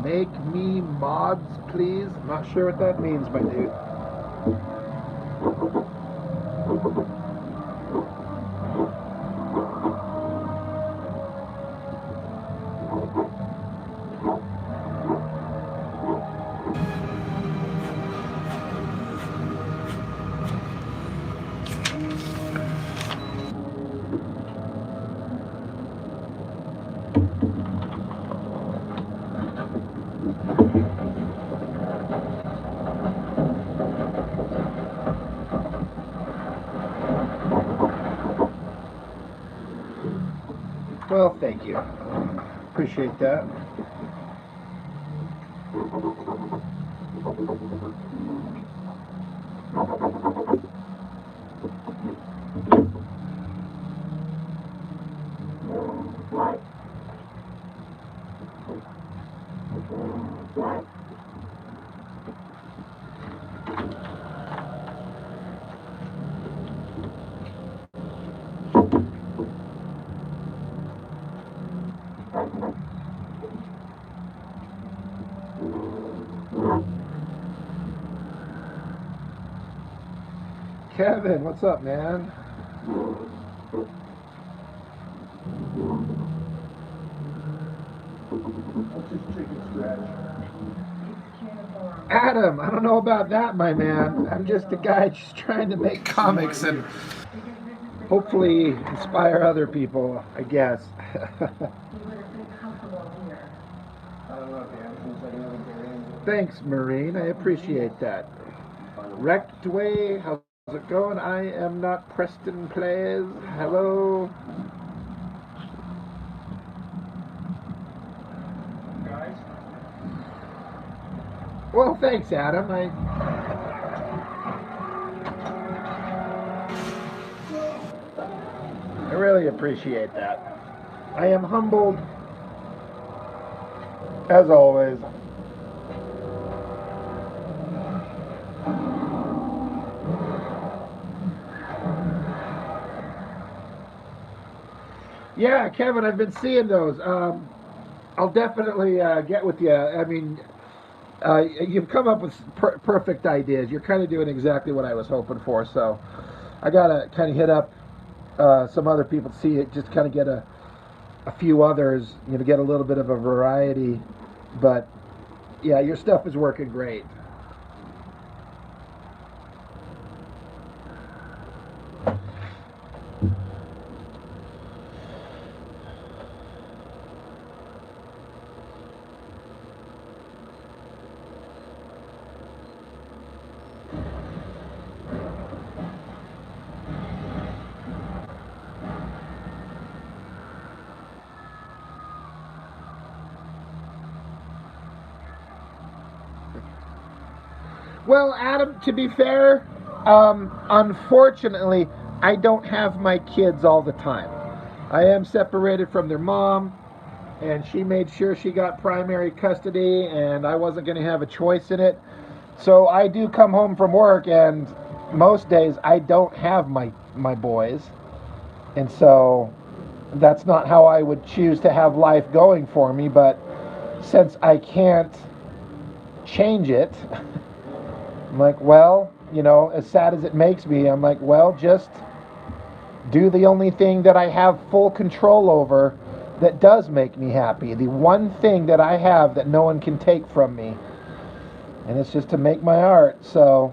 Make me mods, please. Not sure what that means, my dude. Well, thank you. Appreciate that. Kevin, what's up, man? Adam, I don't know about that, my man. I'm just a guy just trying to make comics and hopefully inspire other people, I guess. Thanks, Marine. I appreciate that. Rectway, how's it going? I am not Preston Plays. Hello. Well, thanks, Adam. I really appreciate that. I am humbled, as always. Yeah, Kevin, I've been seeing those. I'll definitely get with you. I mean, you've come up with perfect ideas. You're kind of doing exactly what I was hoping for. So I gotta kind of hit up some other people to see it, just kind of get a few others, get a little bit of a variety. But yeah, your stuff is working great. Well, Adam, to be fair, unfortunately, I don't have my kids all the time. I am separated from their mom, and she made sure she got primary custody, and I wasn't going to have a choice in it. So I do come home from work, and most days I don't have my boys, and so that's not how I would choose to have life going for me. But since I can't change it, I'm like, well, as sad as it makes me, I'm like, well, just do the only thing that I have full control over that does make me happy. The one thing that I have that no one can take from me. And it's just to make my art. So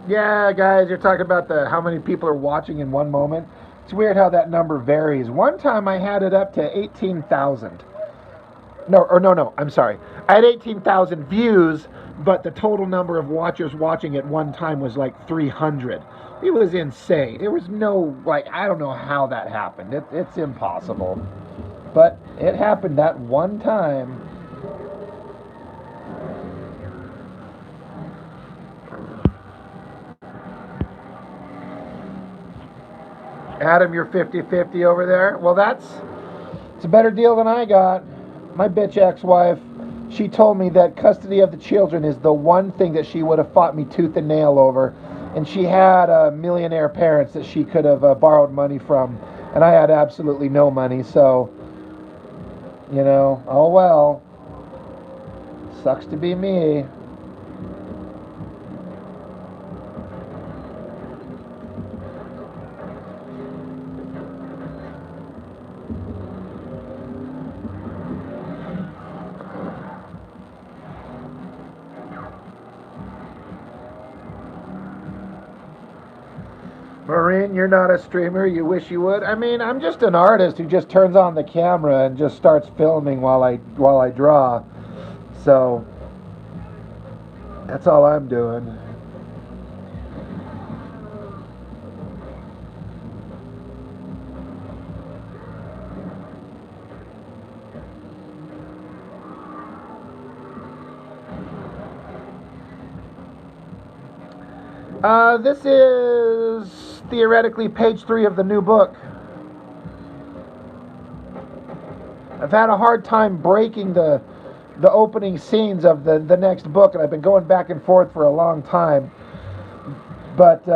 yeah, guys, you're talking about the how many people are watching in one moment. It's weird how that number varies. One time I had it up to 18,000. No, I'm sorry. I had 18,000 views, but the total number of watchers watching at one time was like 300. It was insane. There was no, I don't know how that happened. It's impossible. But it happened that one time. Adam, you're 50-50 over there? Well, it's a better deal than I got. My bitch ex-wife, she told me that custody of the children is the one thing that she would have fought me tooth and nail over. And she had millionaire parents that she could have borrowed money from. And I had absolutely no money. So, oh well. Sucks to be me. Maureen, you're not a streamer. You wish you would. I mean, I'm just an artist who just turns on the camera and just starts filming while I draw. So that's all I'm doing. This is theoretically page 3 of the new book. I've had a hard time breaking the opening scenes of the next book, and I've been going back and forth for a long time. But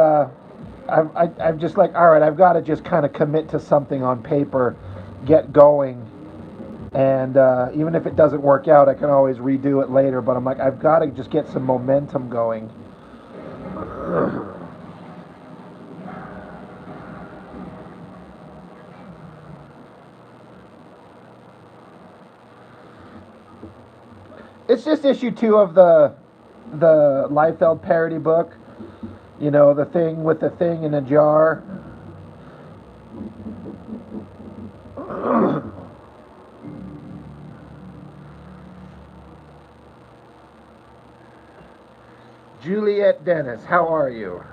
I'm just like, all right, I've got to just kind of commit to something on paper, get going. And even if it doesn't work out, I can always redo it later. But I'm like, I've got to just get some momentum going. It's just issue 2 of the Liefeld parody book. The thing with the thing in a jar. Juliet Dennis, how are you?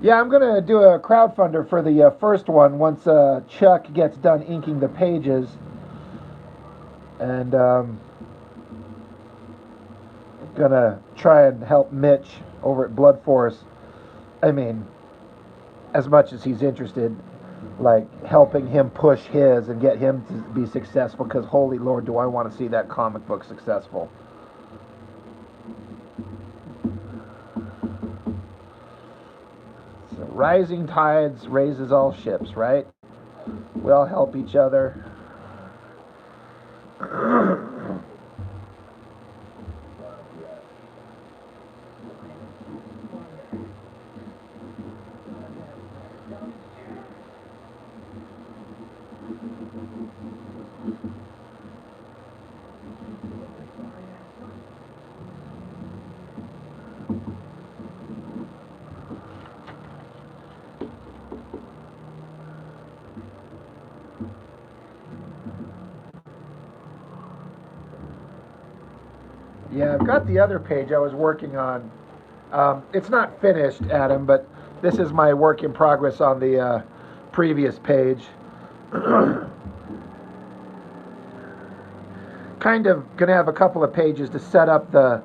Yeah, I'm going to do a crowdfunder for the first one once Chuck gets done inking the pages. And going to try and help Mitch over at Blood Force I mean, as much as he's interested, like helping him push his and get him to be successful, because holy Lord, do I want to see that comic book successful. So rising tides raises all ships, right? We all help each other. Yeah, I've got the other page I was working on. It's not finished, Adam, but this is my work in progress on the previous page. Kind of going to have a couple of pages to set up the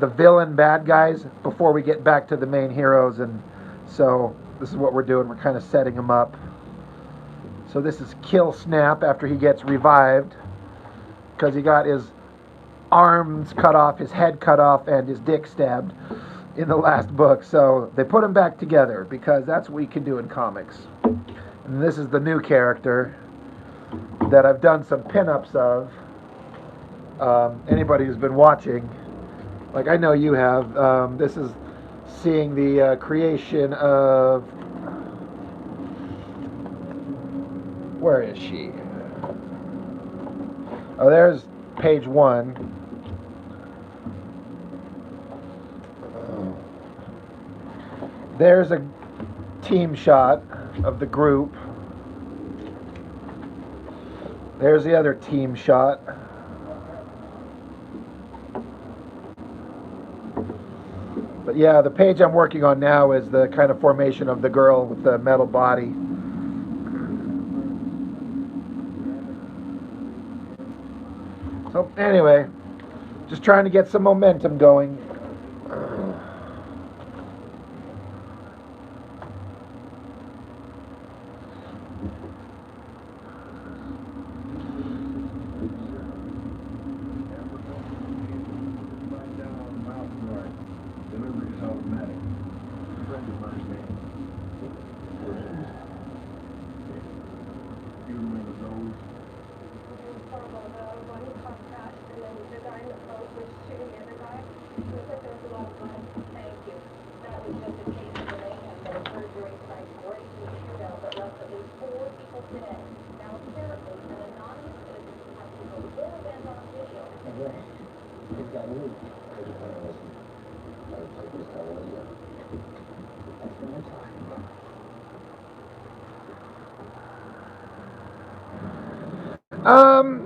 villain bad guys before we get back to the main heroes, and so this is what we're doing. We're kind of setting them up. So this is Kill Snap after he gets revived because he got his arms cut off, his head cut off, and his dick stabbed in the last book. So they put him back together because that's what we can do in comics. And this is the new character that I've done some pinups of. Anybody who's been watching, like I know you have, this is seeing the creation of, where is she? Oh, there's page 1. There's a team shot of the group. There's the other team shot. But yeah, the page I'm working on now is the kind of formation of the girl with the metal body. So anyway, just trying to get some momentum going.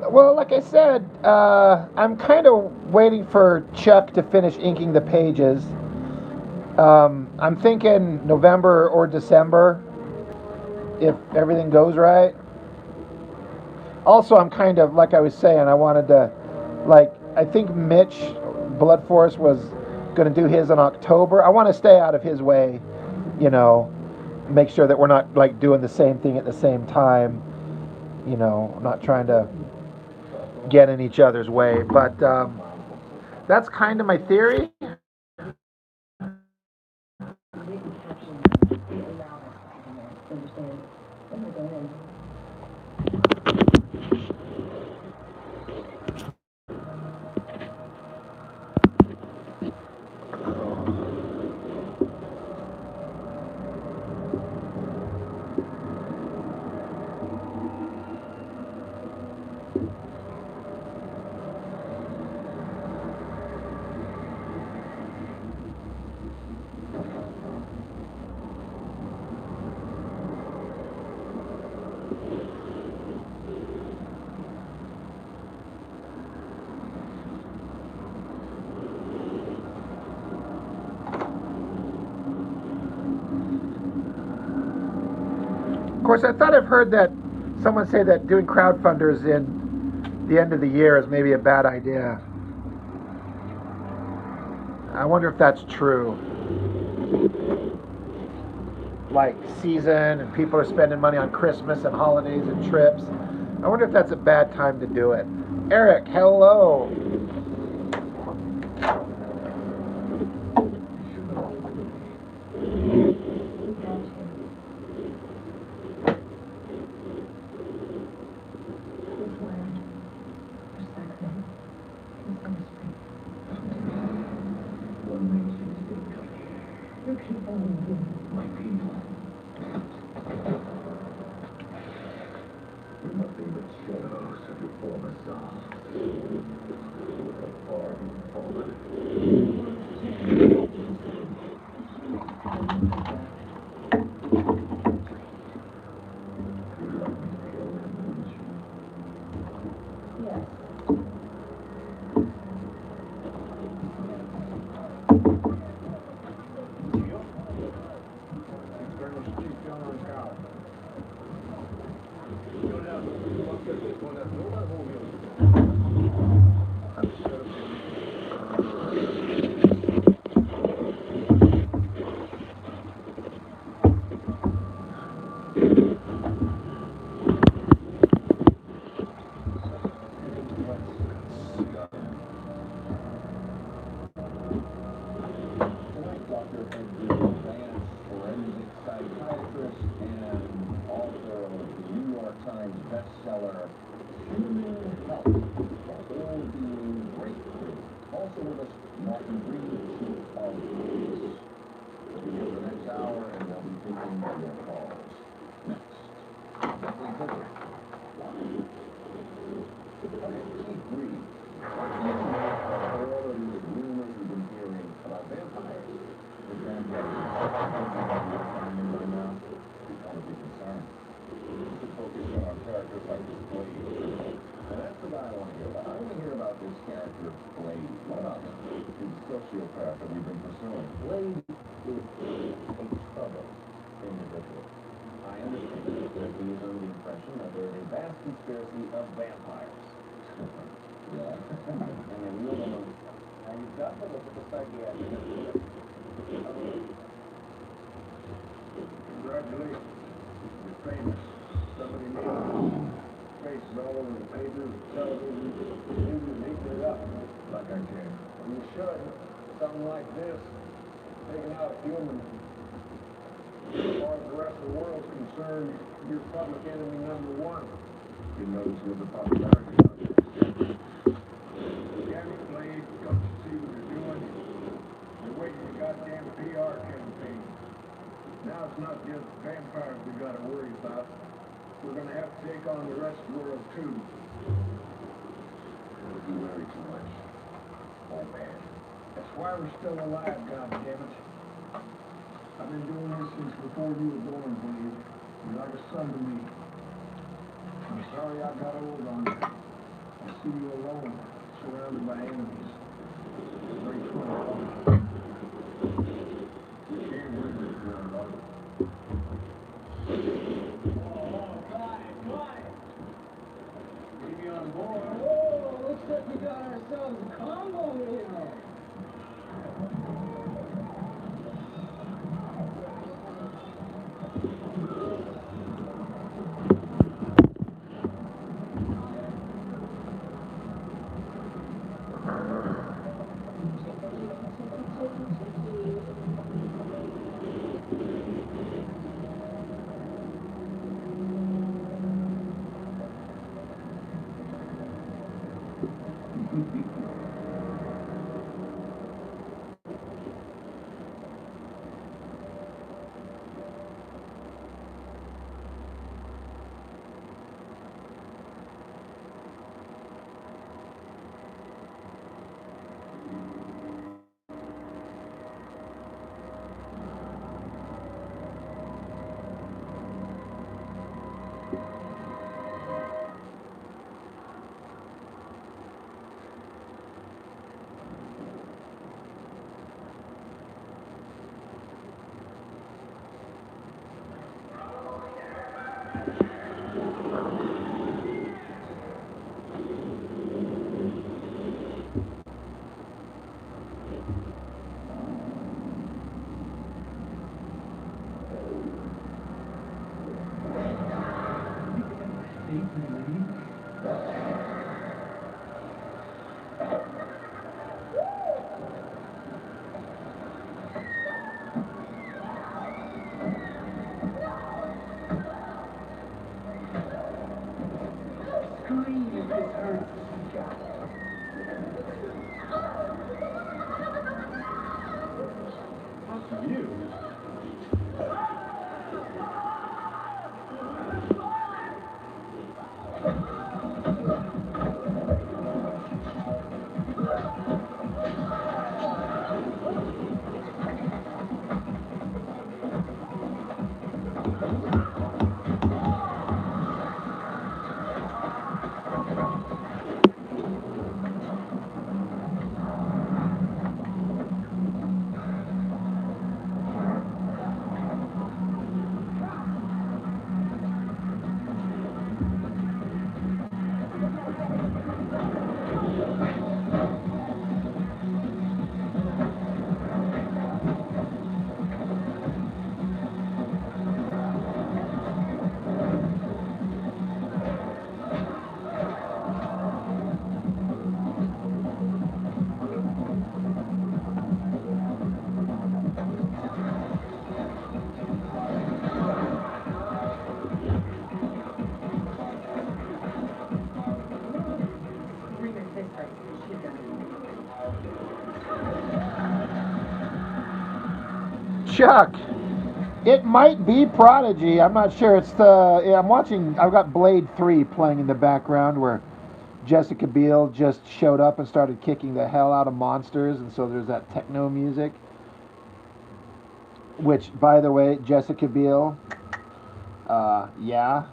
Well, like I said, I'm kind of waiting for Chuck to finish inking the pages. I'm thinking November or December, if everything goes right. Also, I'm kind of, like I was saying, I wanted to, like, I think Mitch Blood Force was going to do his in October. I want to stay out of his way, you know, make sure that we're not, like, doing the same thing at the same time. You know, not trying to get in each other's way. But that's kind of my theory. Of course, I thought I've heard that someone say that doing crowdfunders in the end of the year is maybe a bad idea. I wonder if that's true. like season and people are spending money on Christmas and holidays and trips. I wonder if that's a bad time to do it. Eric, hello. Chuck, it might be Prodigy. I'm not sure. It's the. Yeah, I'm watching. I've got Blade 3 playing in the background where Jessica Biel just showed up and started kicking the hell out of monsters, and so there's that techno music. Which, by the way, Jessica Biel, yeah,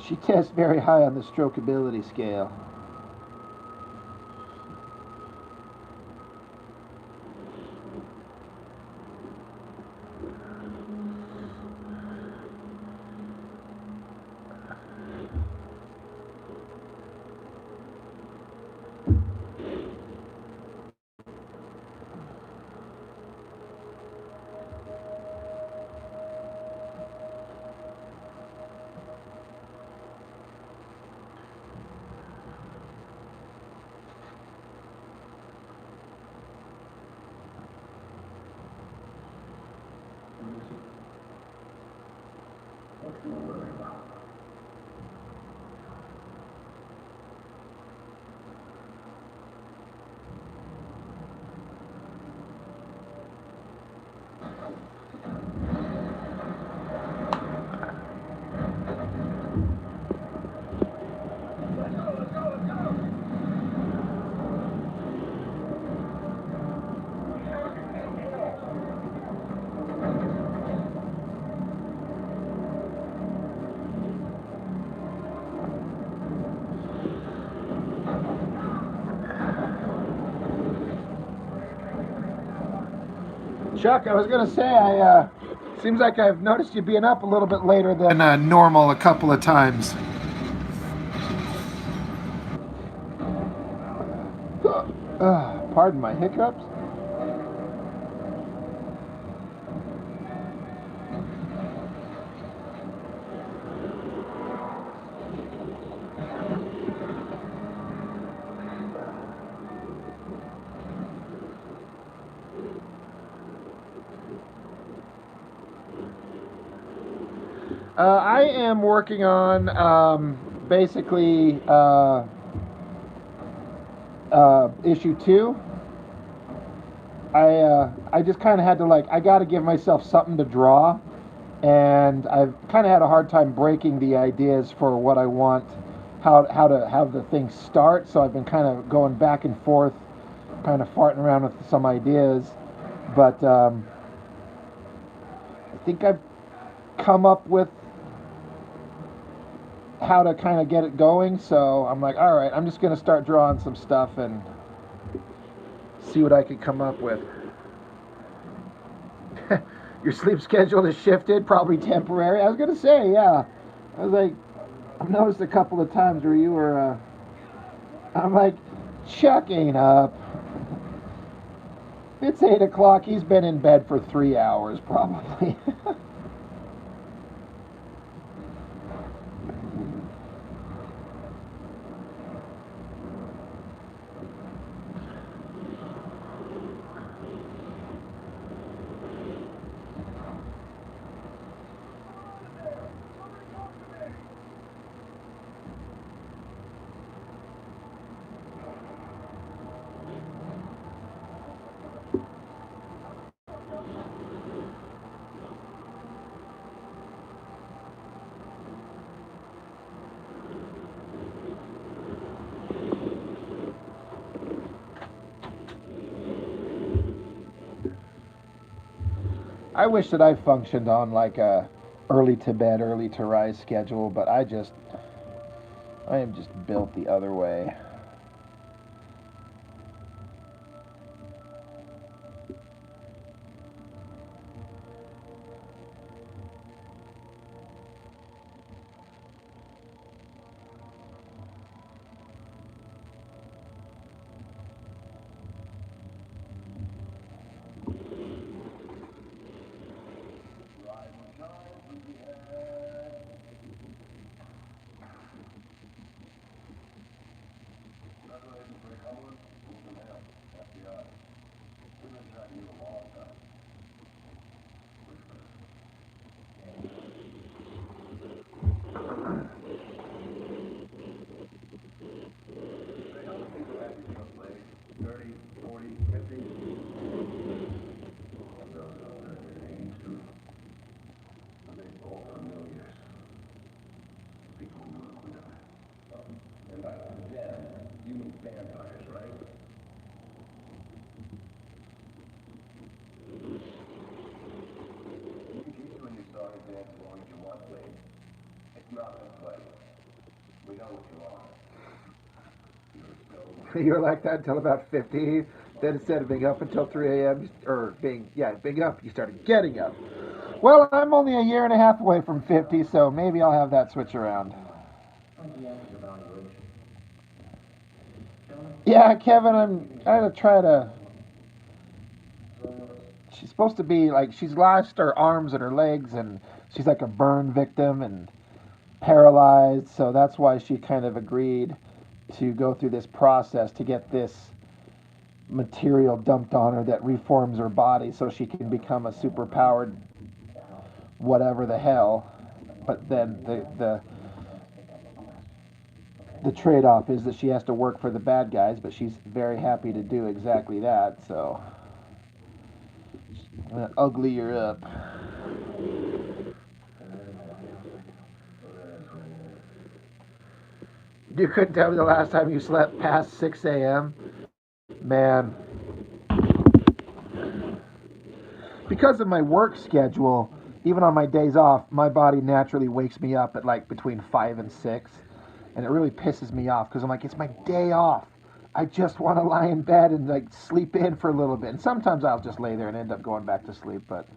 she tests very high on the strokeability scale. Chuck, I was gonna say, seems like I've noticed you being up a little bit later than normal a couple of times. Pardon my hiccups. I am working on basically issue 2. I just kind of had to I got to give myself something to draw, and I've kind of had a hard time breaking the ideas for what I want, how to have the thing start. So I've been kind of going back and forth, kind of farting around with some ideas, but I think I've come up with how to kind of get it going. So I'm like, all right, I'm just going to start drawing some stuff and see what I can come up with. Your sleep schedule has shifted, probably temporary. I was going to say, yeah. I was like, I've noticed a couple of times where you were, I'm like, Chuck ain't up. It's 8 o'clock. He's been in bed for 3 hours, probably. I wish that I functioned on like a early to bed, early to rise schedule, but I am just built the other way. You're like that until about 50. Then instead of being up until 3 a.m. or being up, you started getting up. Well, I'm only a year and a half away from 50, so maybe I'll have that switch around. Yeah, Kevin, I'm gonna try to. She's supposed to be like she's lost her arms and her legs, and she's like a burn victim and paralyzed. So that's why she kind of agreed to go through this process to get this material dumped on her that reforms her body so she can become a super powered whatever the hell. But then the trade-off is that she has to work for the bad guys, but she's very happy to do exactly that. So I'm gonna ugly her up. You couldn't tell me the last time you slept past 6 a.m. Man, because of my work schedule, even on my days off, my body naturally wakes me up at like between 5 and 6. And it really pisses me off because I'm like, it's my day off. I just want to lie in bed and like sleep in for a little bit. And sometimes I'll just lay there and end up going back to sleep. But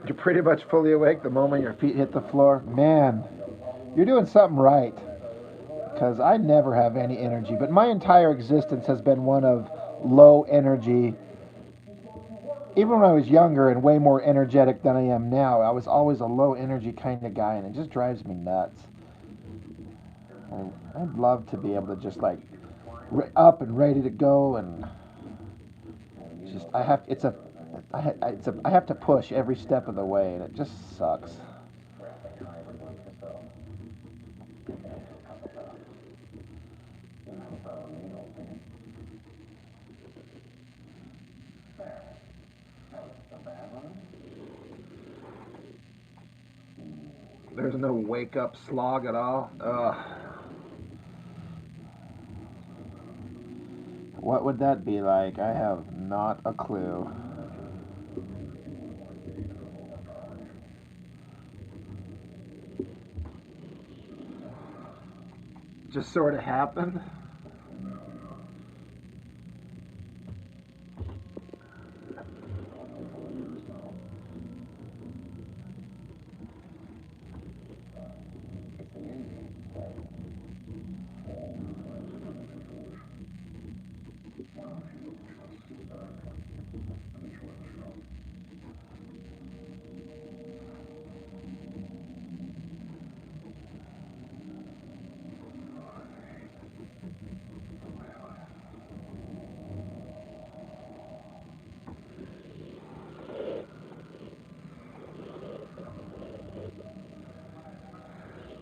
you're pretty much fully awake the moment your feet hit the floor. Man, you're doing something right. Because I never have any energy. But my entire existence has been one of low energy. Even when I was younger and way more energetic than I am now, I was always a low energy kind of guy, and it just drives me nuts. I'd love to be able to just like up and ready to go, and just I have to push every step of the way, and it just sucks. There's no wake up slog at all. Ugh. What would that be like? I have not a clue. Just sort of happened.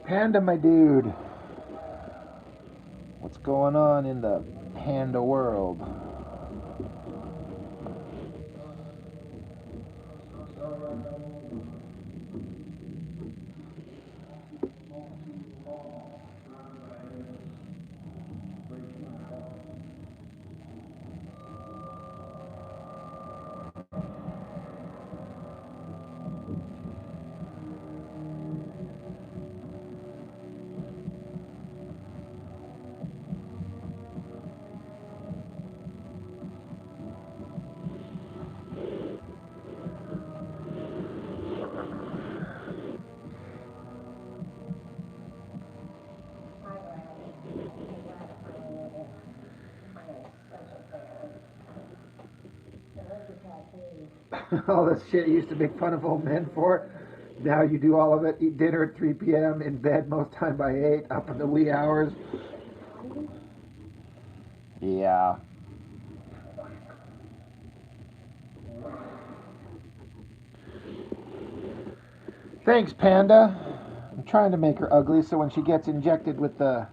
Panda, my dude. What's going on in the panda world? All this shit you used to make fun of old men for. Now you do all of it. Eat dinner at 3 p.m. in bed most time by 8, up in the wee hours. Yeah. Thanks, Panda. I'm trying to make her ugly so when she gets injected with the.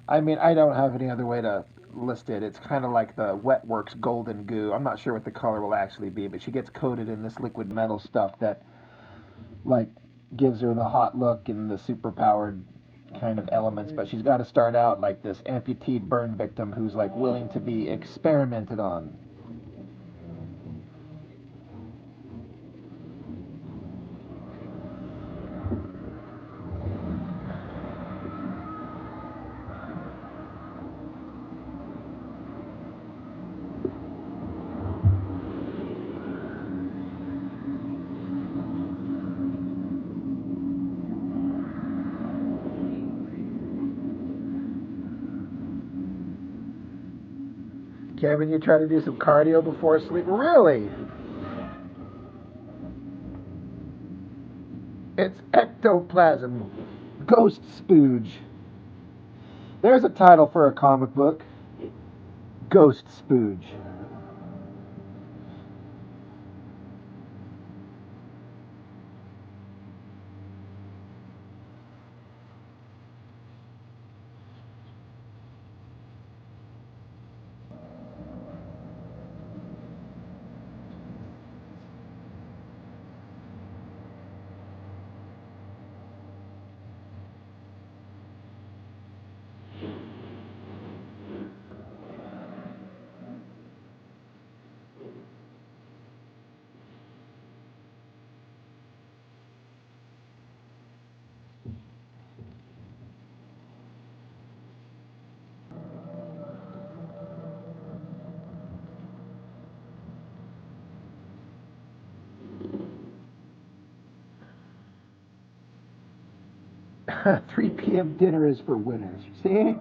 I mean, I don't have any other way to list it. It's kind of like the Wetworks Golden Goo. I'm not sure what the color will actually be, but she gets coated in this liquid metal stuff that, like, gives her the hot look and the super powered kind of elements. But she's got to start out like this amputee burn victim who's, like, willing to be experimented on. 'Kevin, you try to do some cardio before sleep? Really? It's ectoplasm. Ghost spooge. There's a title for a comic book. Ghost spooge. Three p.m. dinner is for winners. See?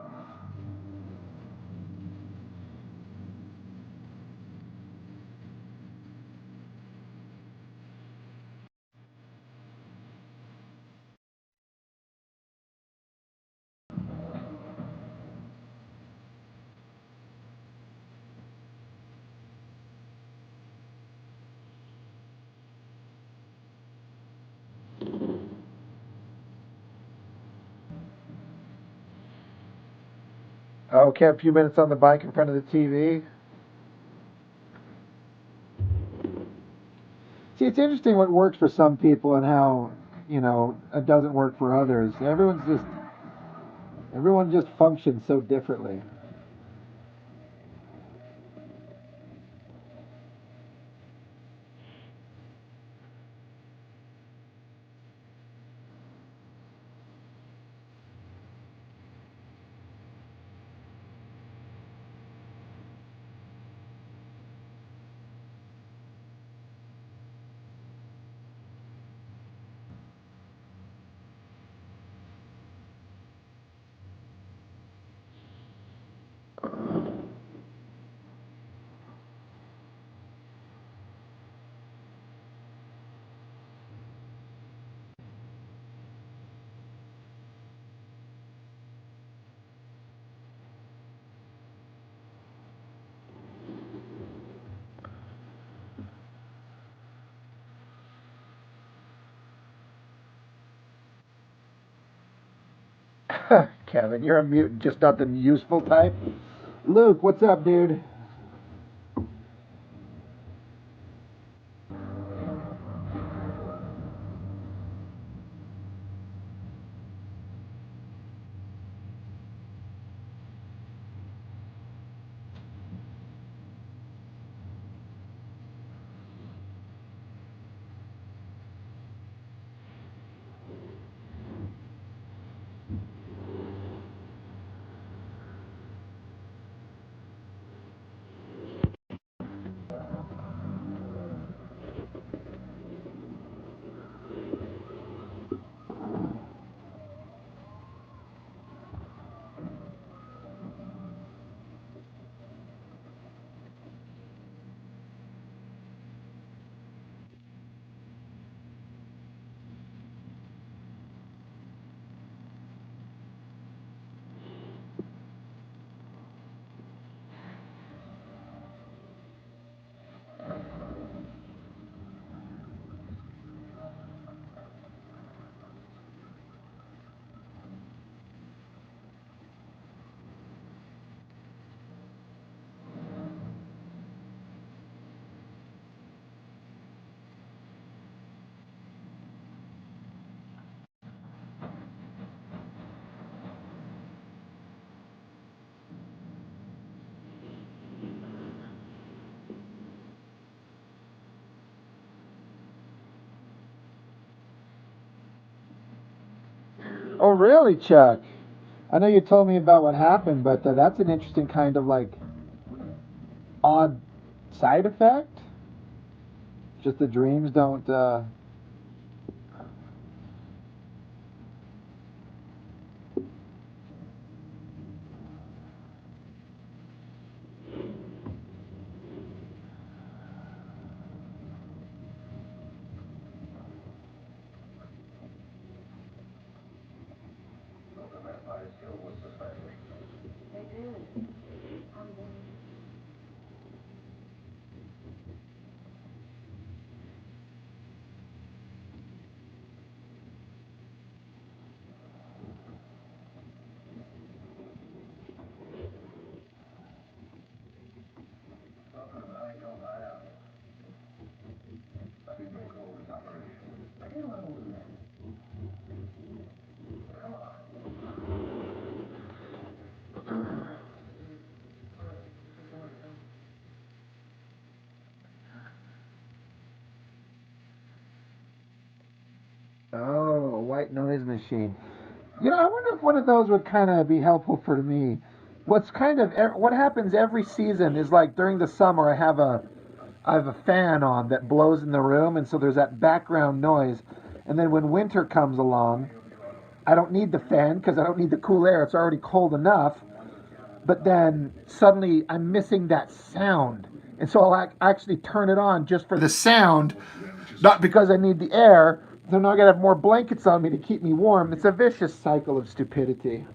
Okay, a few minutes on the bike in front of the TV. See, it's interesting what works for some people and how, it doesn't work for others. Everyone just functions so differently. Kevin, you're a mutant, just not the useful type. Luke, what's up, dude? Oh, really, Chuck? I know you told me about what happened, but that's an interesting kind of like odd side effect. Just the dreams don't. Oh, a white noise machine. You know, I wonder if one of those would kind of be helpful for me. What happens every season is like during the summer I have a fan on that blows in the room, and so there's that background noise. And then when winter comes along, I don't need the fan because I don't need the cool air. It's already cold enough. But then suddenly I'm missing that sound. And so I'll actually turn it on just for the sound, not because I need the air. So now I gotta have more blankets on me to keep me warm. It's a vicious cycle of stupidity.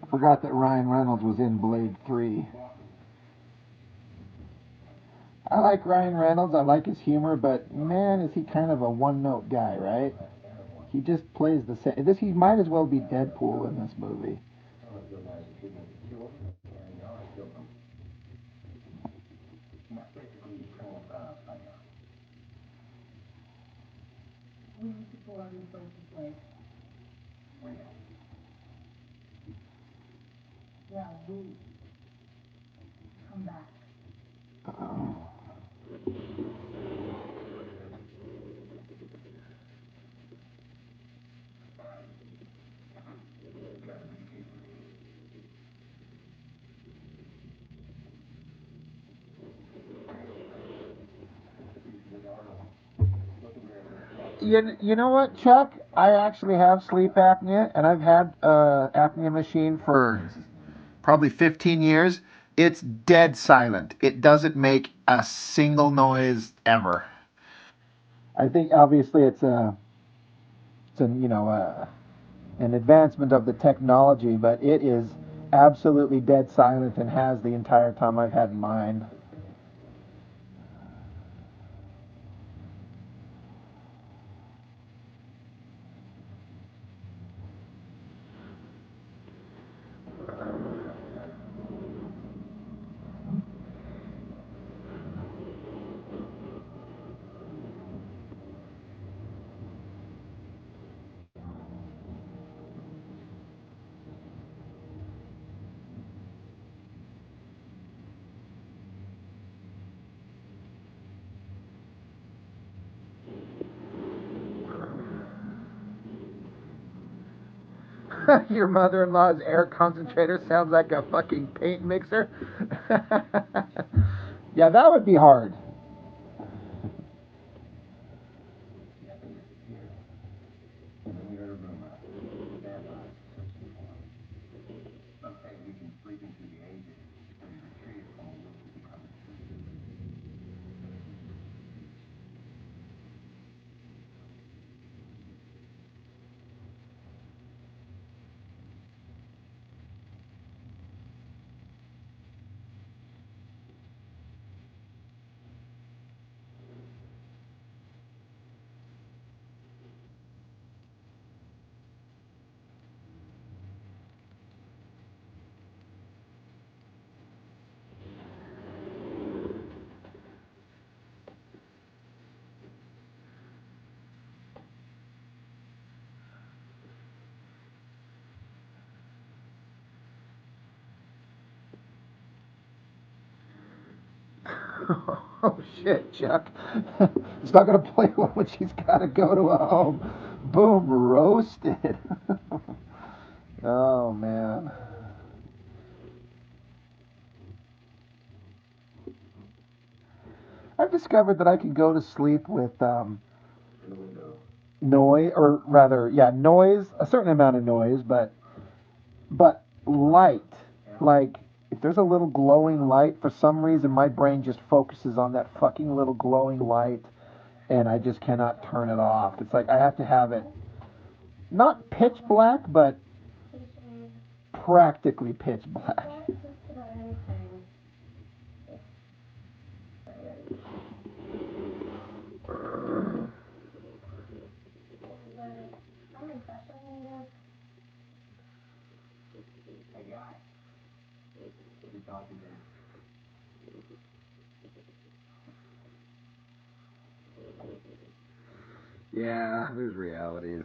I forgot that Ryan Reynolds was in Blade 3. I like Ryan Reynolds. I like his humor, but man, is he kind of a one-note guy, right? He just plays the same. He might as well be Deadpool in this movie. Oh. You know what, Chuck? I actually have sleep apnea, and I've had apnea machine for probably 15 years. It's dead silent. It doesn't make a single noise ever. I think obviously it's a an advancement of the technology, but it is absolutely dead silent and has the entire time I've had mine. Your mother-in-law's air concentrator sounds like a fucking paint mixer. Yeah, that would be hard. Oh shit, Chuck. It's not gonna play well when she's gotta go to a home. Boom, roasted. Oh man. I've discovered that I can go to sleep with noise, or rather, yeah, noise, a certain amount of noise, but light. Like if there's a little glowing light, for some reason my brain just focuses on that fucking little glowing light, and I just cannot turn it off. It's like I have to have it not pitch black, but practically pitch black. Yeah, there's realities.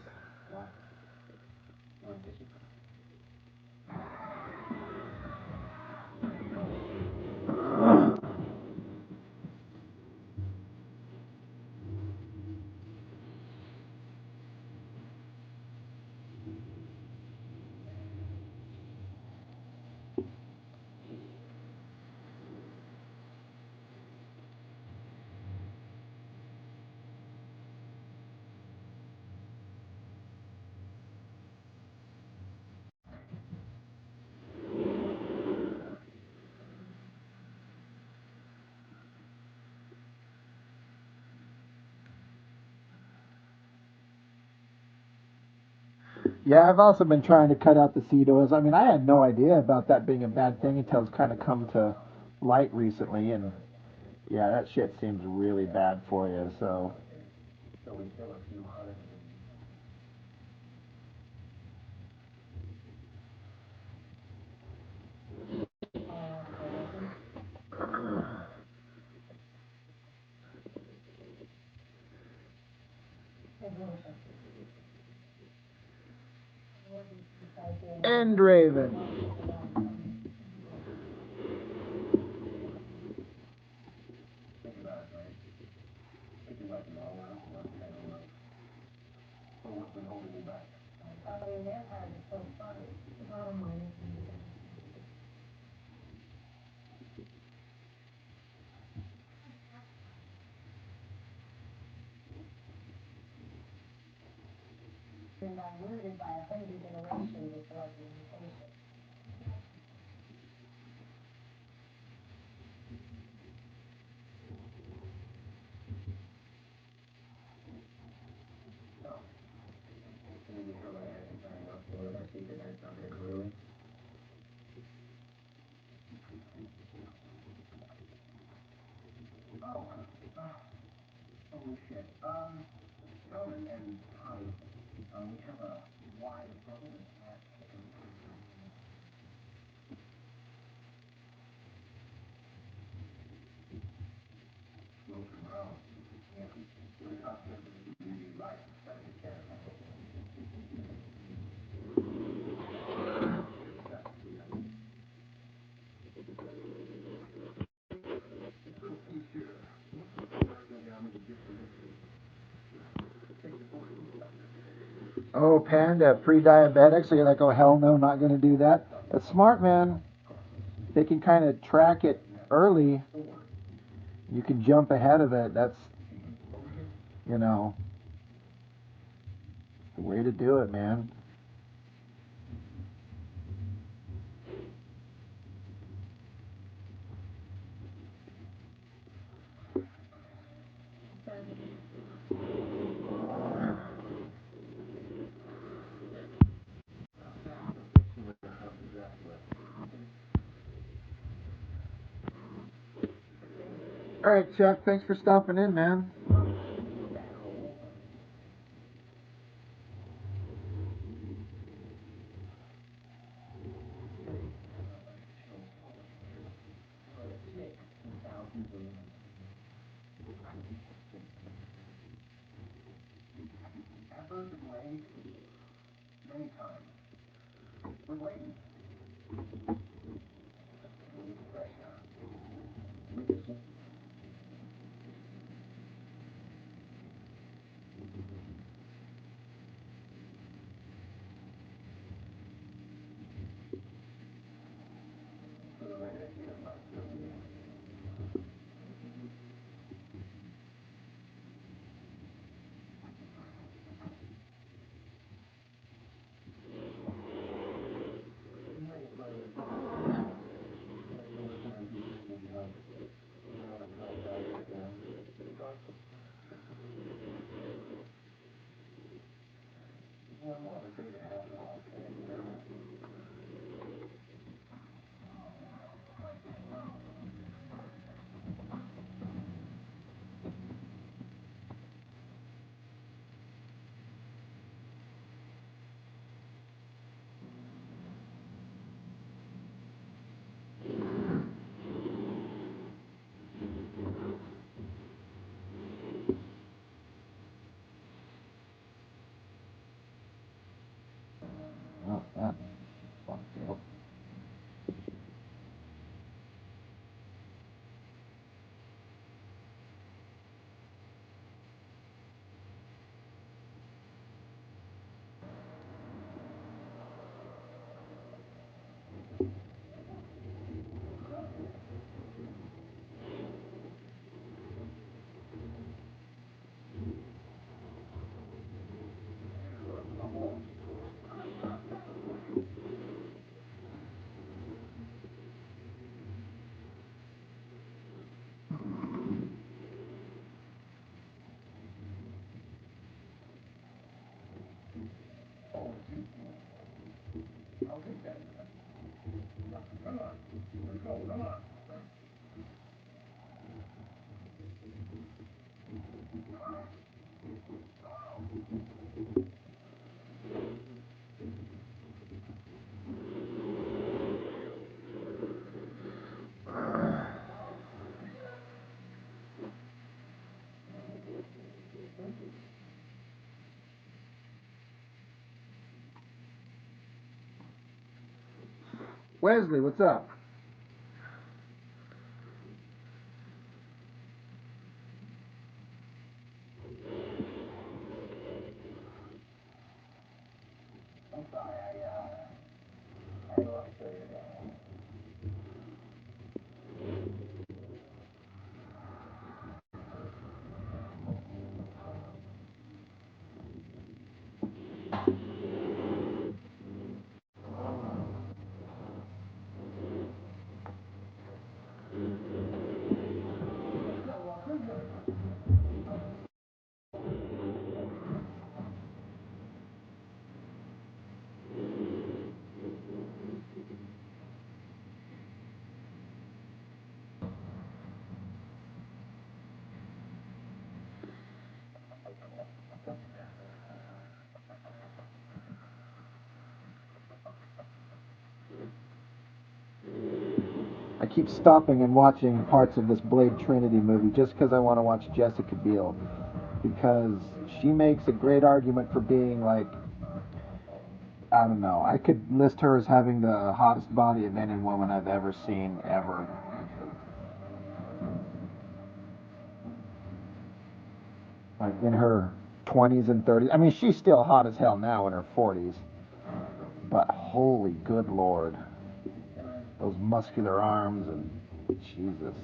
Yeah, I've also been trying to cut out the seed oils. I mean, I had no idea about that being a bad thing until it's kind of come to light recently, and yeah, that shit seems really bad for you. So, and Raven. Oh, Panda, pre-diabetic, so you're like, oh, hell no, not going to do that. That's smart, man. They can kind of track it early. You can jump ahead of it. That's, you know, the way to do it, man. All right, Chuck, thanks for stopping in, man. Oh, that fun deal. Wesley, what's up? keep stopping and watching parts of this Blade Trinity movie just because I want to watch Jessica Biel, because she makes a great argument for being like, I don't know, I could list her as having the hottest body of any woman I've ever seen, ever. Like in her 20s and 30s. I mean, she's still hot as hell now in her 40s. But holy good lord. Those muscular arms and Jesus.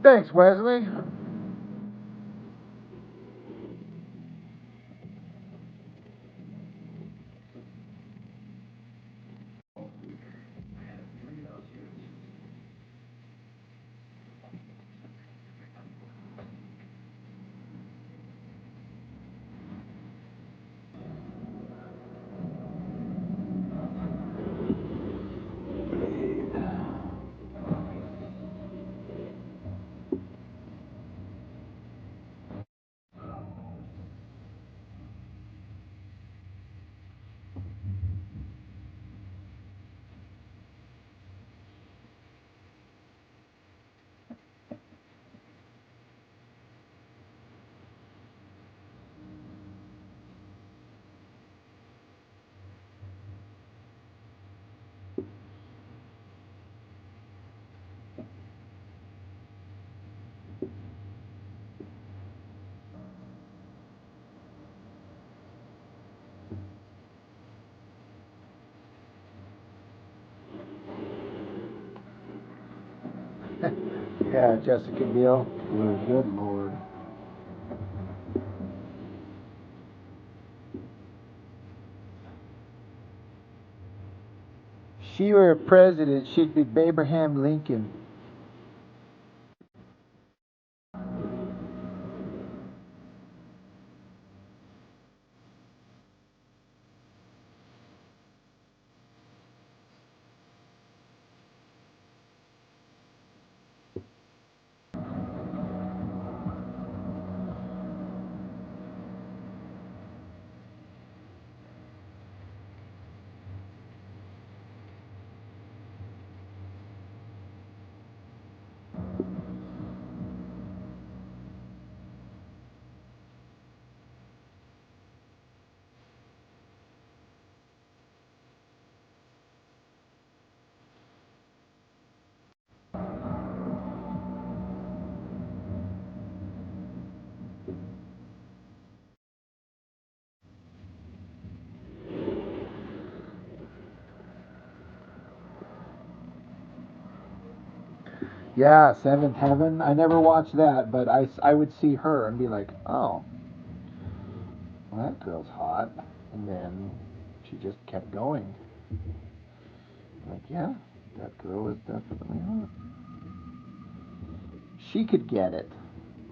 Thanks, Wesley. Yeah, Jessica Biel. Good lord. If she were a president, she'd be Abraham Lincoln. Yeah, Seventh Heaven. I never watched that, but I would see her and be like, oh, well, that girl's hot. And then she just kept going. Like, yeah, that girl is definitely hot. She could get it.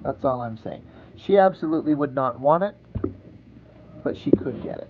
That's all I'm saying. She absolutely would not want it, but she could get it.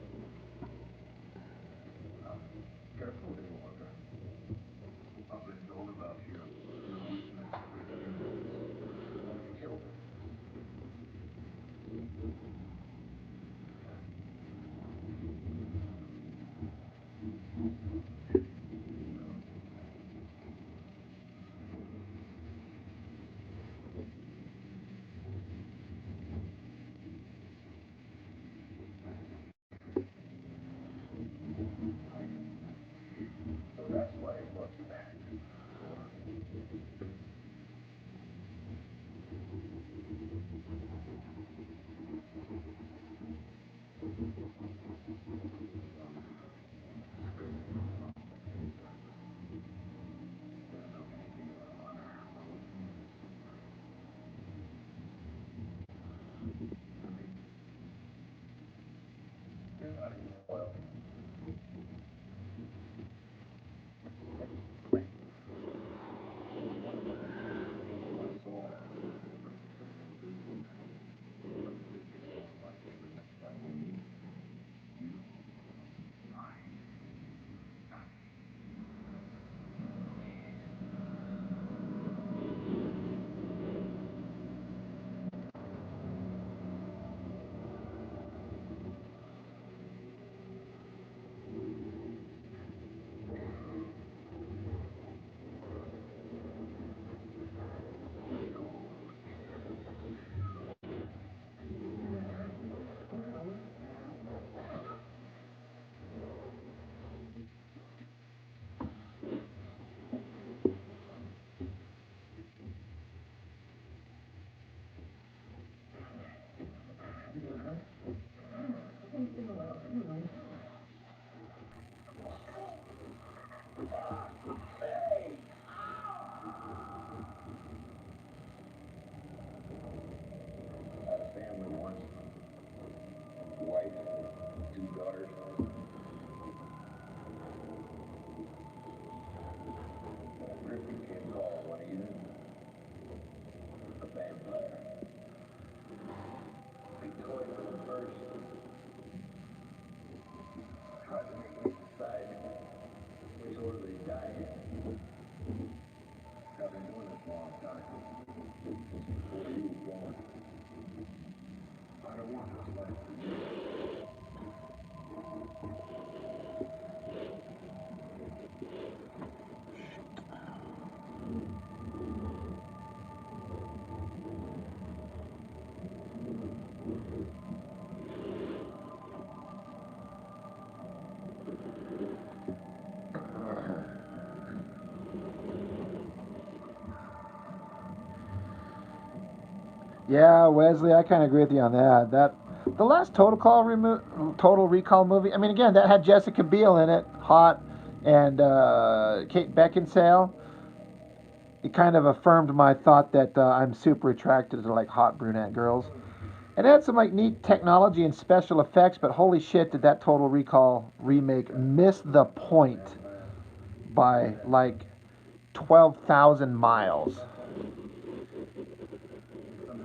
Yeah, Wesley, I kind of agree with you on that. The last Total Recall movie. I mean, again, that had Jessica Biel in it, hot, and Kate Beckinsale. It kind of affirmed my thought that I'm super attracted to like hot brunette girls. It had some like neat technology and special effects, but holy shit, did that Total Recall remake miss the point by like 12,000 miles?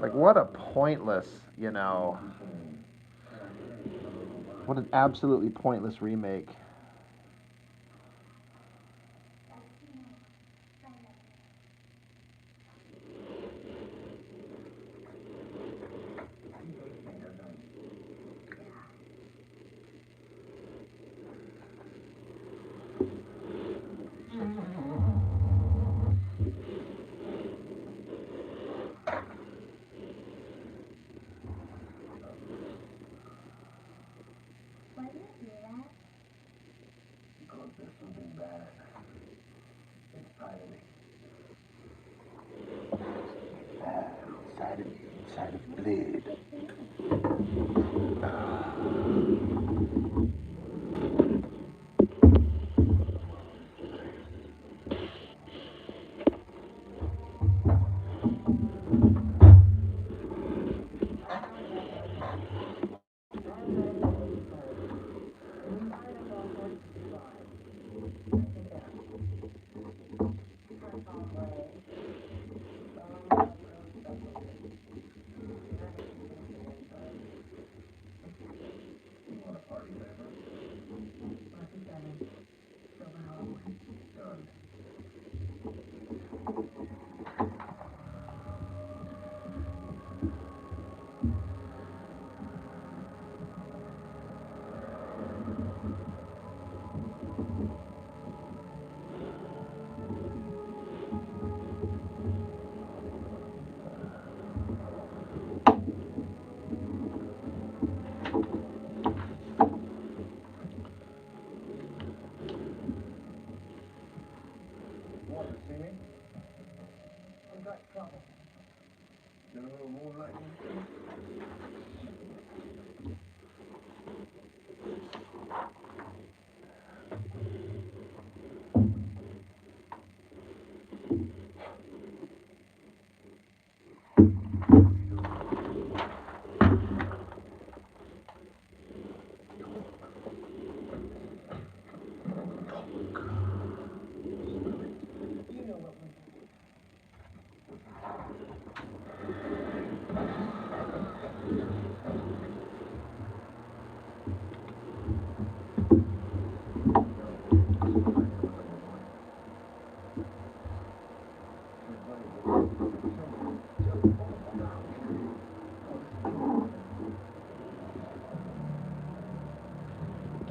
Like, what a pointless, what an absolutely pointless remake. Inside of Blade.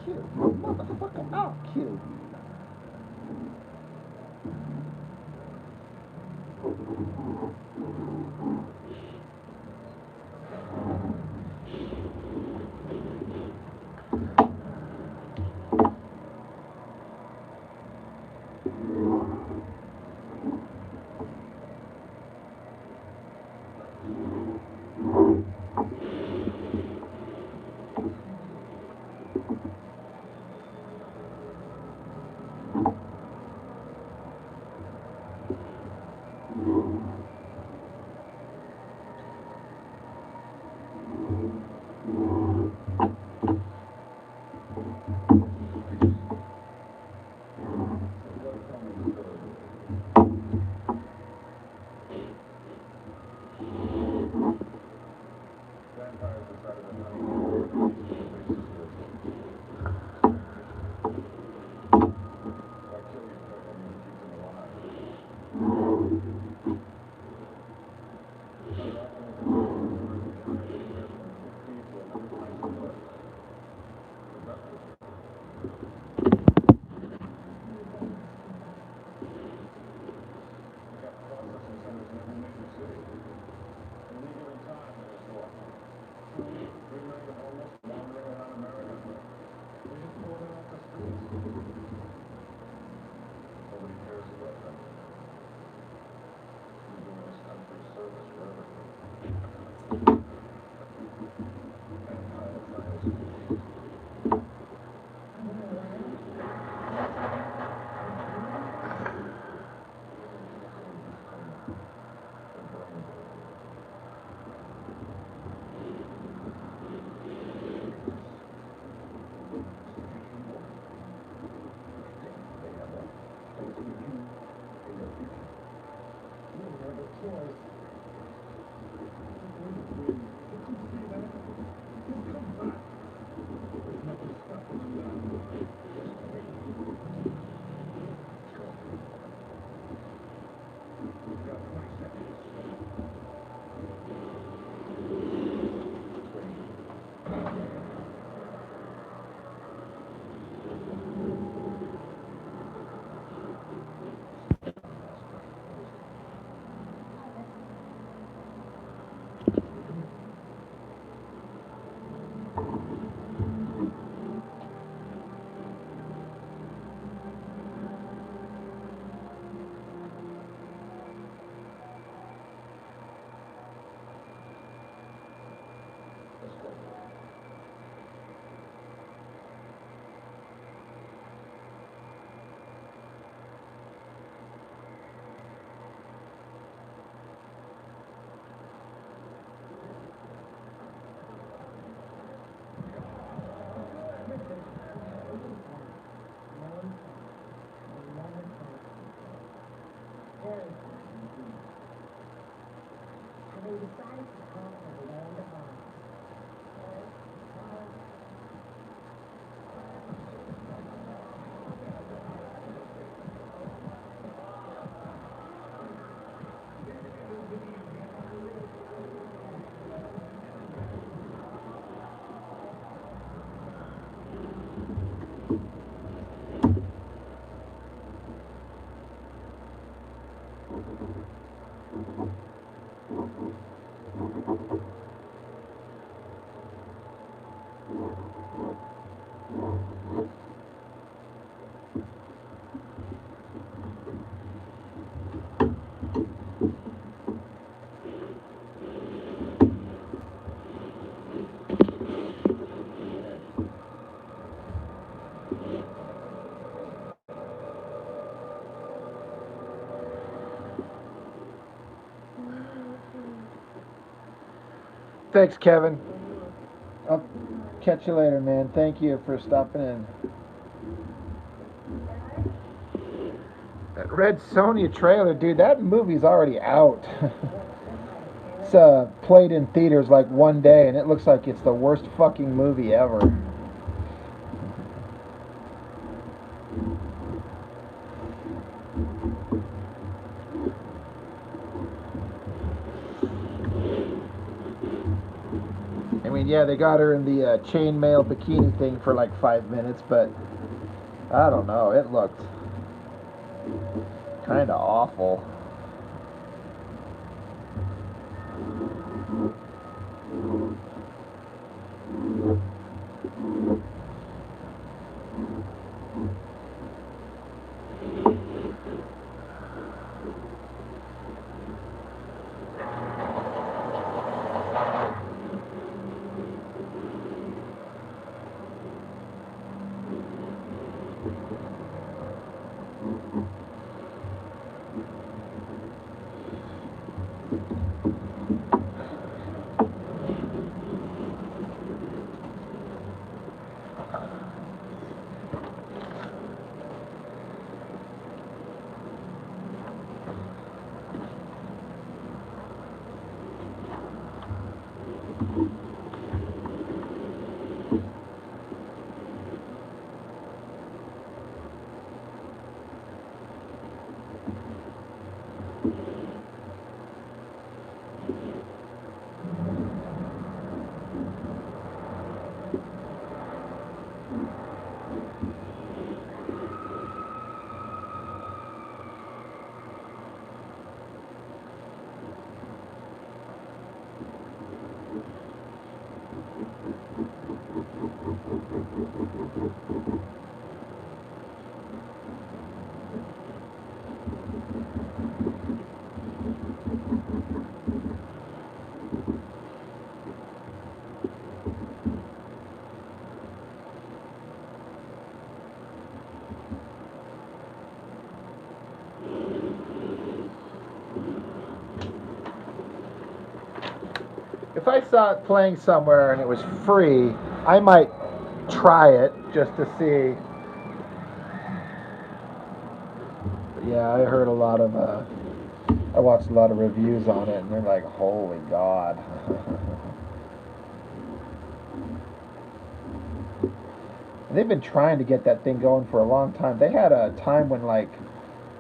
Kill you, motherfucker, I'll kill you. Thanks, Kevin. I'll catch you later, man. Thank you for stopping in. That Red Sonja trailer, dude, that movie's already out. It's played in theaters like one day, and it looks like it's the worst fucking movie ever. I mean, yeah, they got her in the chainmail bikini thing for like 5 minutes, but I don't know. It looked kind of awful. If I saw it playing somewhere and it was free, I might try it just to see. But yeah, I heard a lot of, I watched a lot of reviews on it, and they're like, holy God. They've been trying to get that thing going for a long time. They had a time when, like,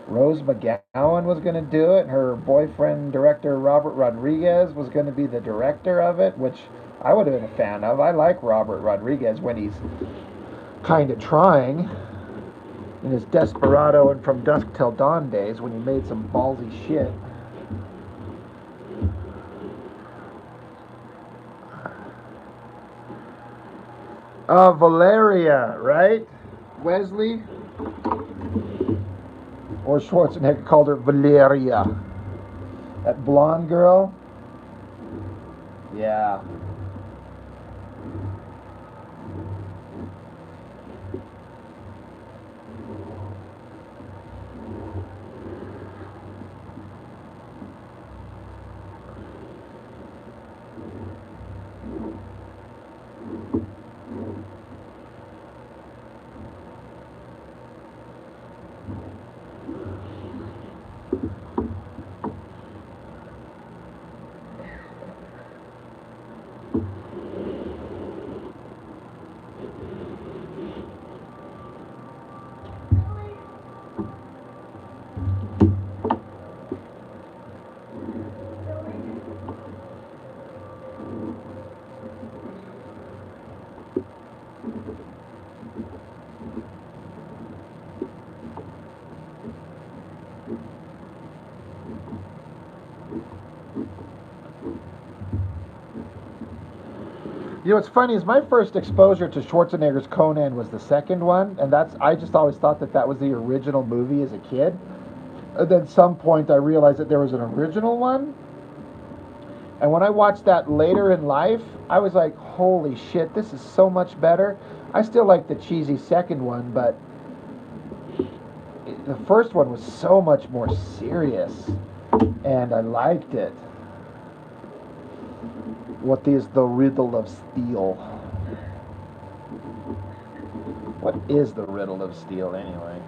Rose McGowan was going to do it. Her boyfriend, director Robert Rodriguez, was going to be the director of it, which I would have been a fan of. I like Robert Rodriguez when he's kind of trying in his Desperado and From Dusk Till Dawn days when he made some ballsy shit. Valeria, right? Wesley? Or Schwarzenegger called her Valeria. That blonde girl? Yeah. You know what's funny is my first exposure to Schwarzenegger's Conan was the second one, and I just always thought that that was the original movie as a kid. And then some point I realized that there was an original one, and when I watched that later in life, I was like, holy shit, this is so much better. I still like the cheesy second one, but the first one was so much more serious, and I liked it. What is the riddle of steel? What is the riddle of steel anyway?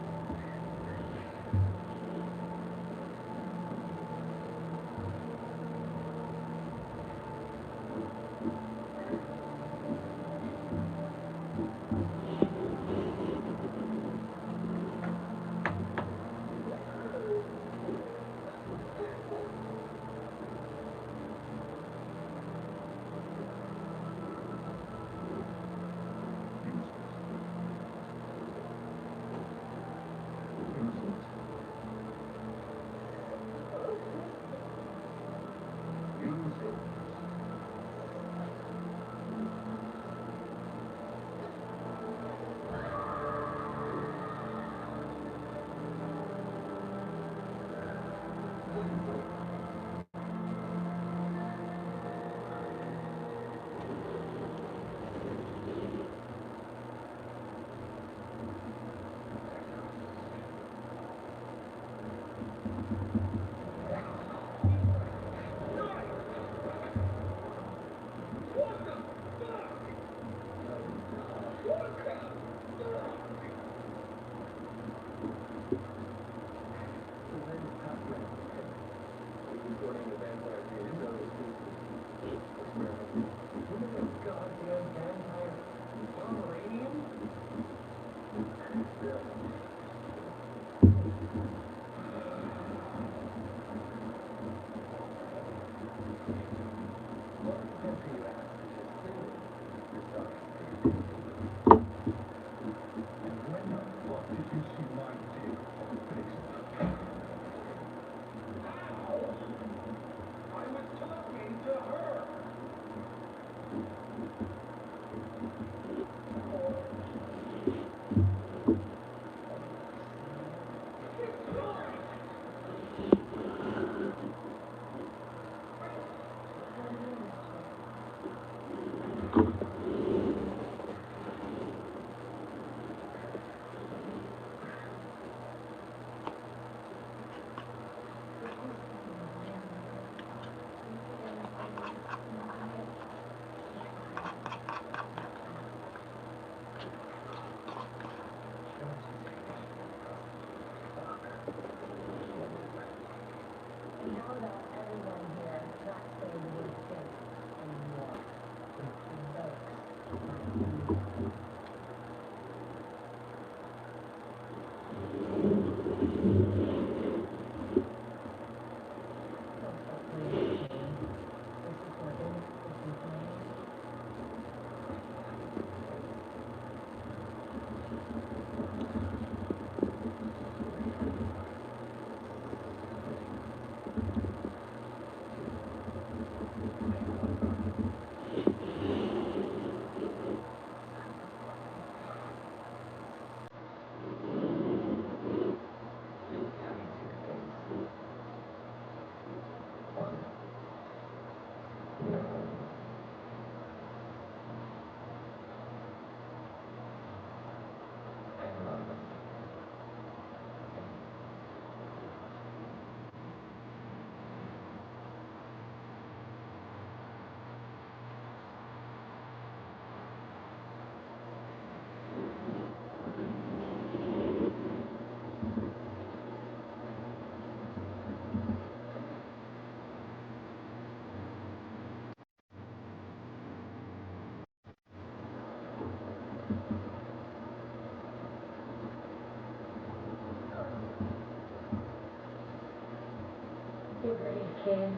You're brave, kid.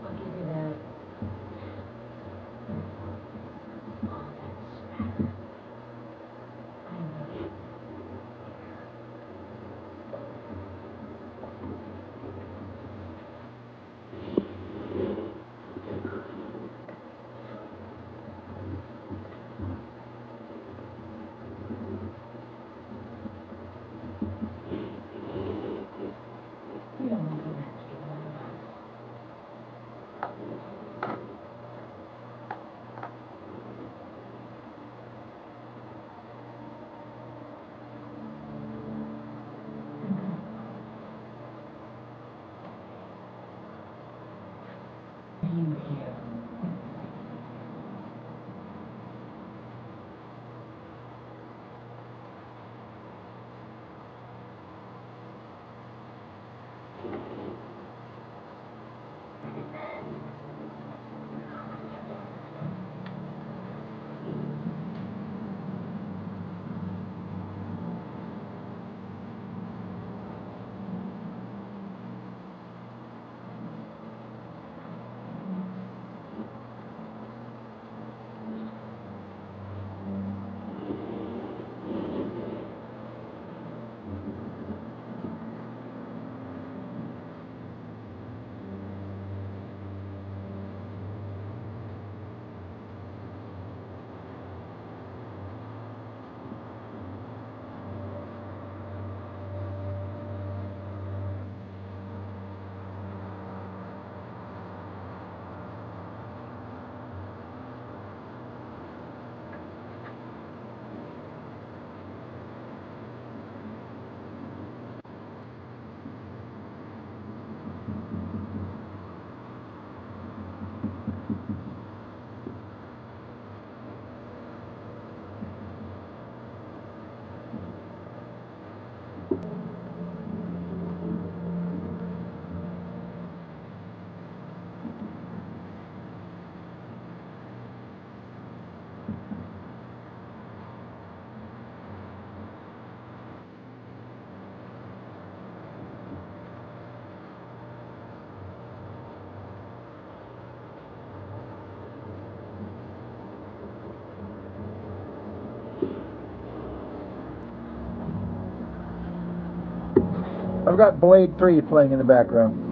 I'll give you that. Oh, that's better. I know. I've got Blade 3 playing in the background.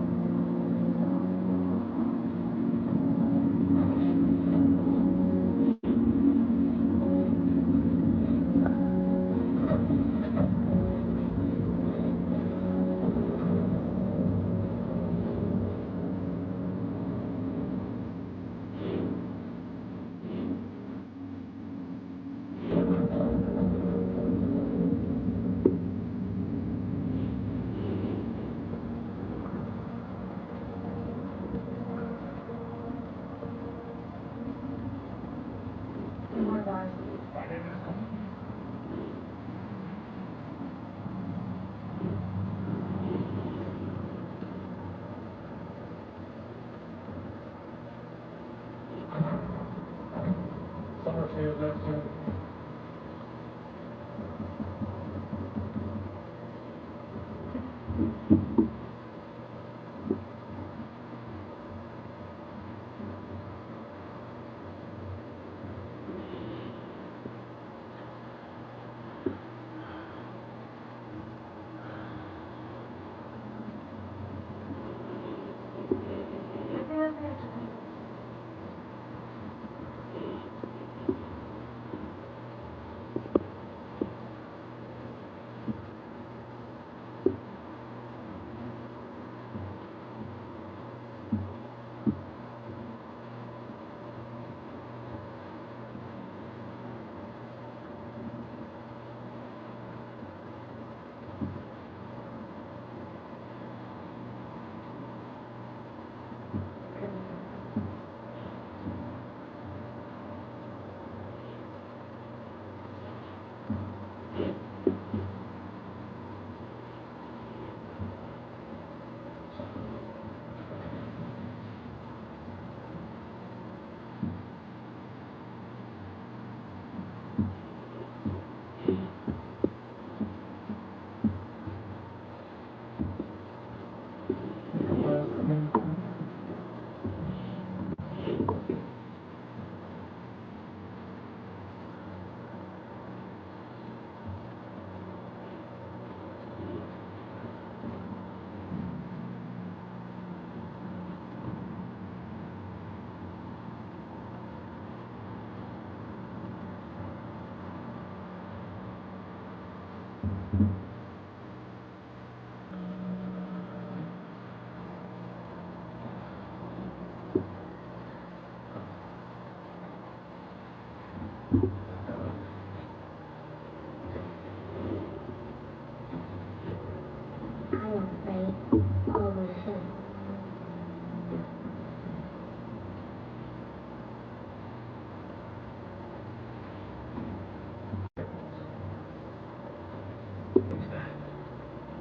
Summerfield, that's soon.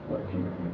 What if you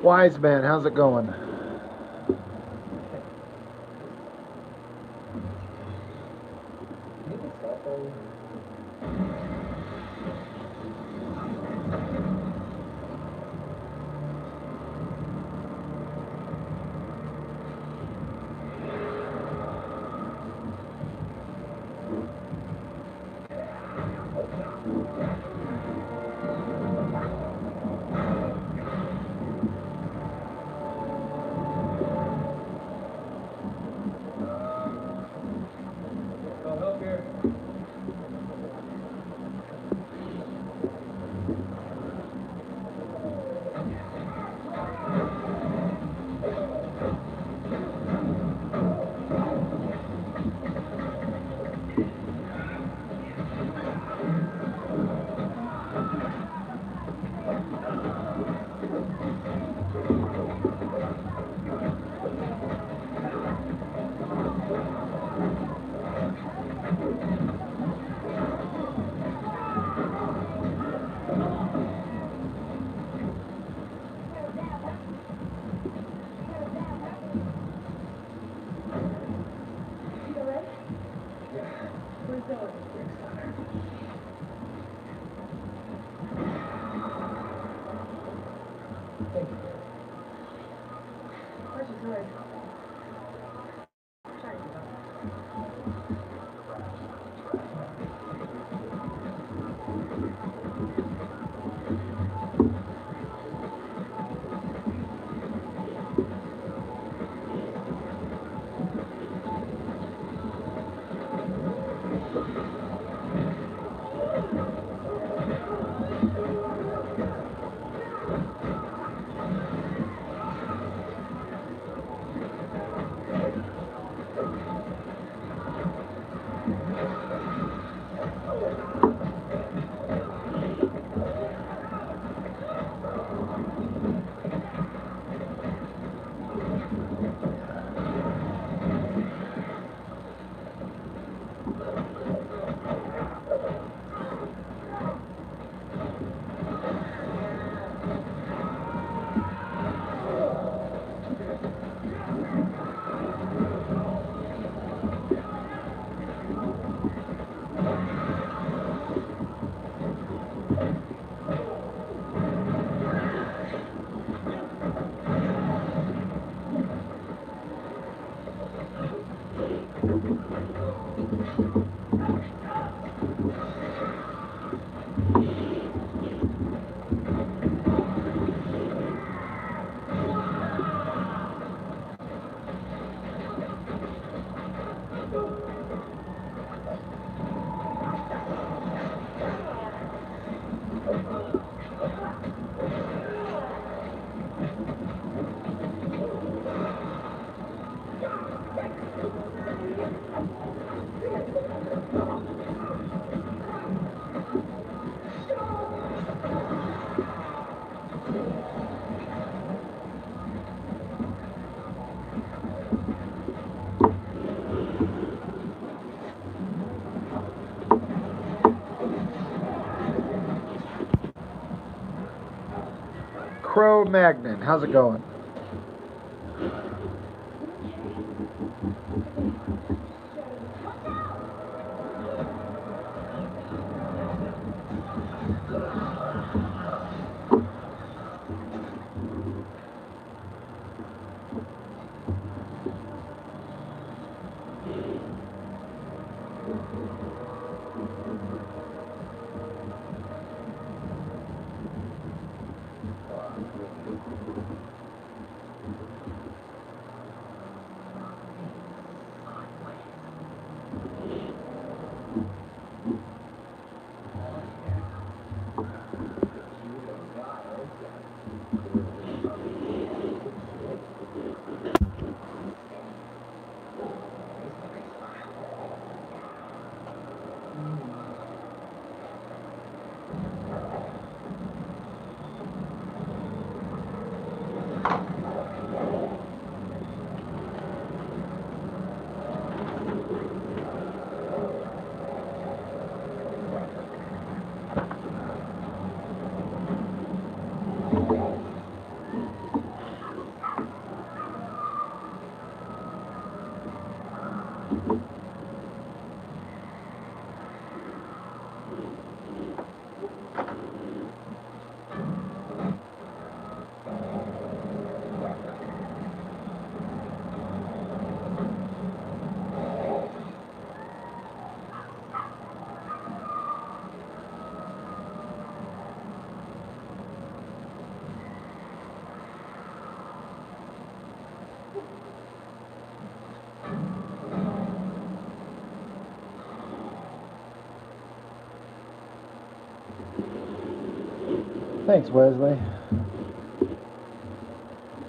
Wise man, how's it going? Cro-Magnon, how's it going? Thanks, Wesley.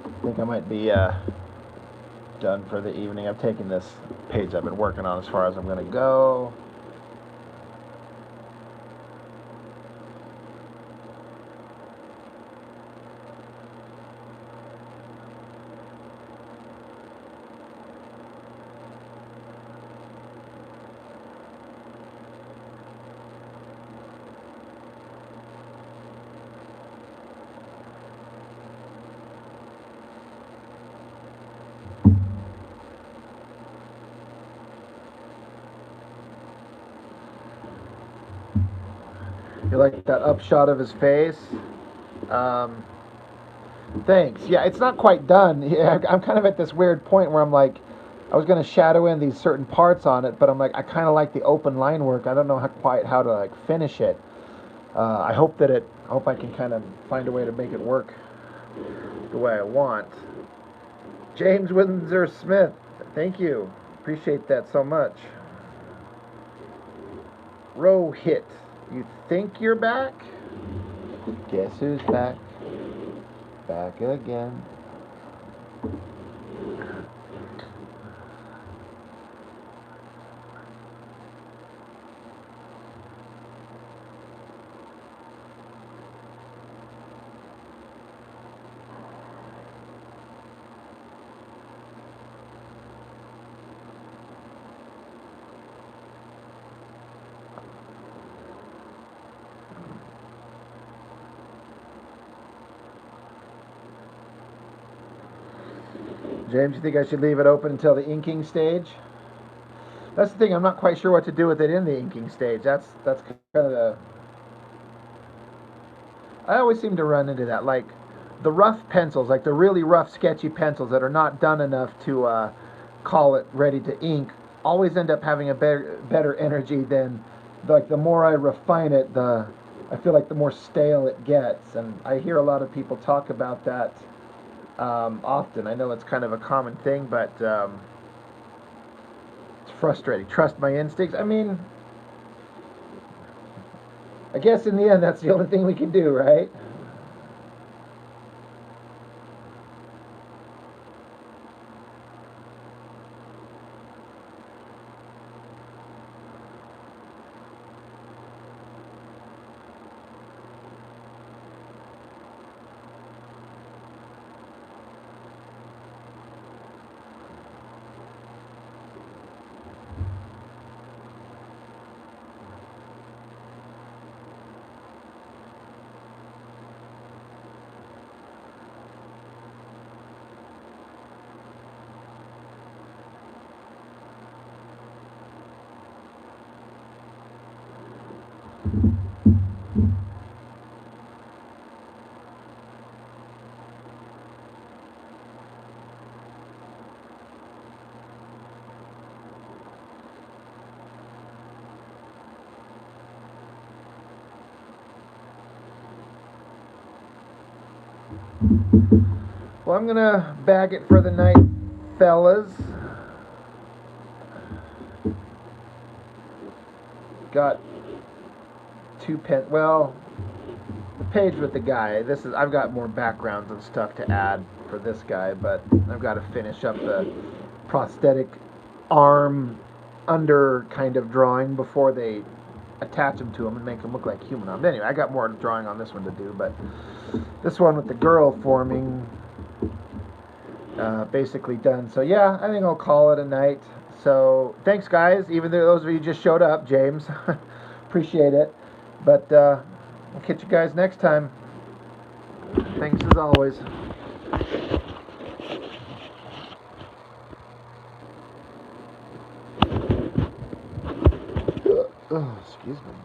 I think I might be done for the evening. I've taken this page I've been working on as far as I'm going to go. You like that upshot of his face? Thanks. Yeah, it's not quite done. Yeah, I'm kind of at this weird point where I'm like, I was going to shadow in these certain parts on it, but I'm like, I kind of like the open line work. I don't know quite how to like finish it. I hope I can kind of find a way to make it work the way I want. James Windsor Smith, thank you. Appreciate that so much. Rohit, you think you're back? Guess who's back? Back again. James, you think I should leave it open until the inking stage? That's the thing. I'm not quite sure what to do with it in the inking stage. That's kind of the. I always seem to run into that. Like the rough pencils, like the really rough, sketchy pencils that are not done enough to call it ready to ink, always end up having a better energy than like the more I refine it, the I feel like the more stale it gets, and I hear a lot of people talk about that often. I know it's kind of a common thing, but it's frustrating. Trust my instincts. I mean, I guess in the end, that's the only thing we can do, right? Well, I'm gonna bag it for the night, fellas. Got 2 pen. Well, the page with the guy. I've got more backgrounds and stuff to add for this guy, but I've got to finish up the prosthetic arm under kind of drawing before they attach them to him and make him look like human arms. Anyway, I got more drawing on this one to do, but this one with the girl forming, basically done. So yeah, I think I'll call it a night. So thanks, guys. Even though those of you just showed up, James, appreciate it. But I'll catch you guys next time. Thanks as always. Excuse me.